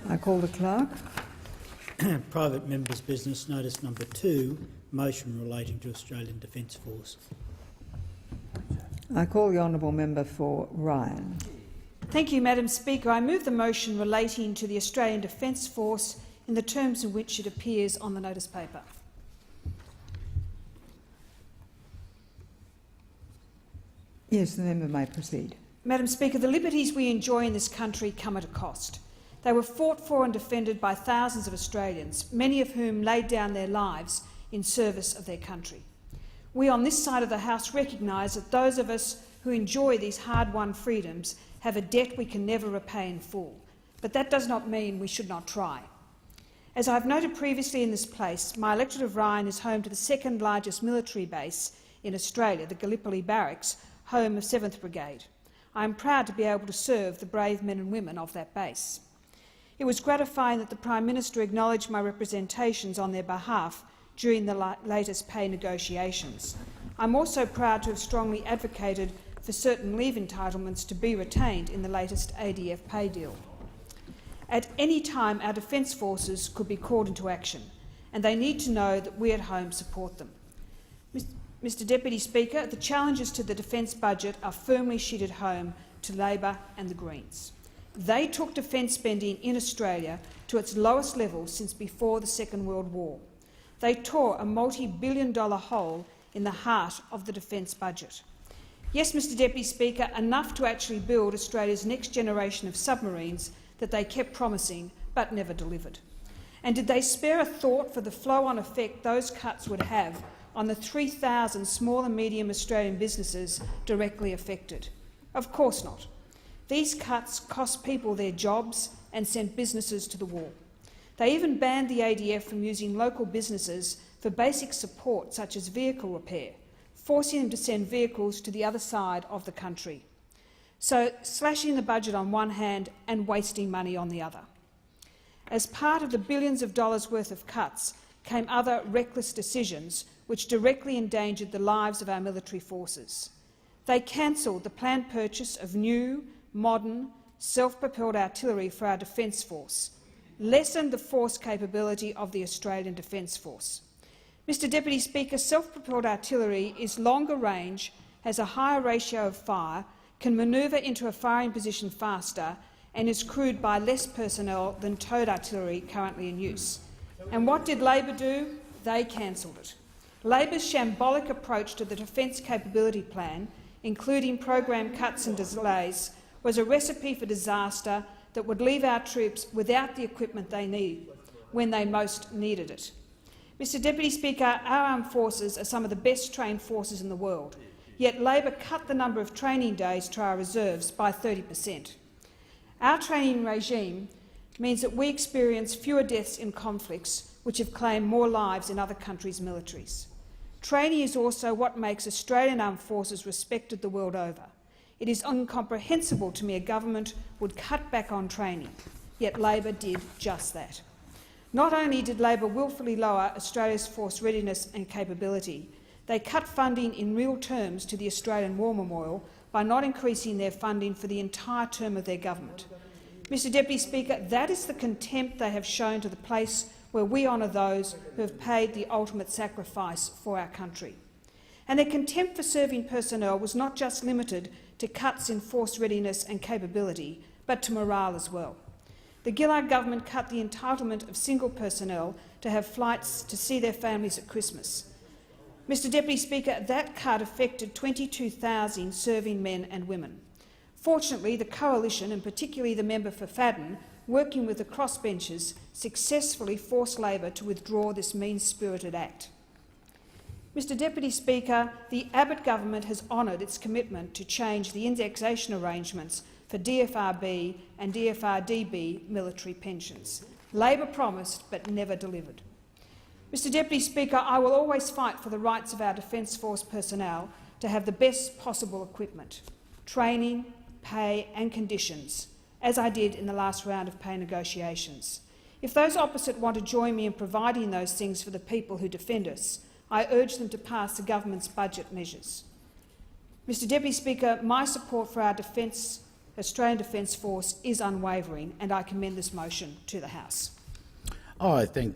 I call the clerk. Private members' business, notice number 2, motion relating to Australian Defence Force. I call the honourable member for Ryan. Thank you, Madam Speaker. I move the motion relating to the Australian Defence Force in the terms in which it appears on the notice paper. Yes, the member may proceed. Madam Speaker, the liberties we enjoy in this country come at a cost. They were fought for and defended by thousands of Australians, many of whom laid down their lives in service of their country. We on this side of the House recognise that those of us who enjoy these hard-won freedoms have a debt we can never repay in full, but that does not mean we should not try. As I have noted previously in this place, my electorate of Ryan is home to the second largest military base in Australia, the Gallipoli Barracks, home of 7th Brigade. I am proud to be able to serve the brave men and women of that base. It was gratifying that the Prime Minister acknowledged my representations on their behalf during the latest pay negotiations. I'm also proud to have strongly advocated for certain leave entitlements to be retained in the latest ADF pay deal. At any time, our Defence Forces could be called into action, and they need to know that we at home support them. Mr Deputy Speaker, the challenges to the defence budget are firmly sheeted home to Labor and the Greens. They took defence spending in Australia to its lowest level since before the Second World War. They tore a multi-billion-dollar hole in the heart of the defence budget. Yes, Mr Deputy Speaker, enough to actually build Australia's next generation of submarines that they kept promising but never delivered. And did they spare a thought for the flow-on effect those cuts would have on the 3,000 small and medium Australian businesses directly affected? Of course not. These cuts cost people their jobs and sent businesses to the wall. They even banned the ADF from using local businesses for basic support such as vehicle repair, forcing them to send vehicles to the other side of the country. So slashing the budget on one hand and wasting money on the other. As part of the billions of dollars worth of cuts came other reckless decisions which directly endangered the lives of our military forces. They cancelled the planned purchase of new, modern, self-propelled artillery for our Defence Force, lessened the force capability of the Australian Defence Force. Mr Deputy Speaker, self-propelled artillery is longer range, has a higher ratio of fire, can manoeuvre into a firing position faster and is crewed by less personnel than towed artillery currently in use. And what did Labor do? They cancelled it. Labor's shambolic approach to the Defence Capability Plan, including program cuts and delays, was a recipe for disaster that would leave our troops without the equipment they need when they most needed it. Mr Deputy Speaker, our armed forces are some of the best trained forces in the world, yet Labor cut the number of training days to our reserves by 30%. Our training regime means that we experience fewer deaths in conflicts which have claimed more lives in other countries' militaries. Training is also what makes Australian armed forces respected the world over. It is incomprehensible to me a government would cut back on training, yet Labor did just that. Not only did Labor wilfully lower Australia's force readiness and capability, they cut funding in real terms to the Australian War Memorial by not increasing their funding for the entire term of their government. Mr Deputy Speaker, that is the contempt they have shown to the place where we honour those who have paid the ultimate sacrifice for our country. And their contempt for serving personnel was not just limited to cuts in force readiness and capability, but to morale as well. The Gillard government cut the entitlement of single personnel to have flights to see their families at Christmas. Mr Deputy Speaker, that cut affected 22,000 serving men and women. Fortunately, the Coalition, and particularly the member for Fadden, working with the crossbenchers, successfully forced Labor to withdraw this mean-spirited act. Mr Deputy Speaker, the Abbott government has honoured its commitment to change the indexation arrangements for DFRB and DFRDB military pensions. Labor promised but never delivered. Mr Deputy Speaker, I will always fight for the rights of our Defence Force personnel to have the best possible equipment, training, pay and conditions, as I did in the last round of pay negotiations. If those opposite want to join me in providing those things for the people who defend us, I urge them to pass the government's budget measures. Mr Deputy Speaker, my support for our defence Australian Defence Force is unwavering, and I commend this motion to the House. I thank the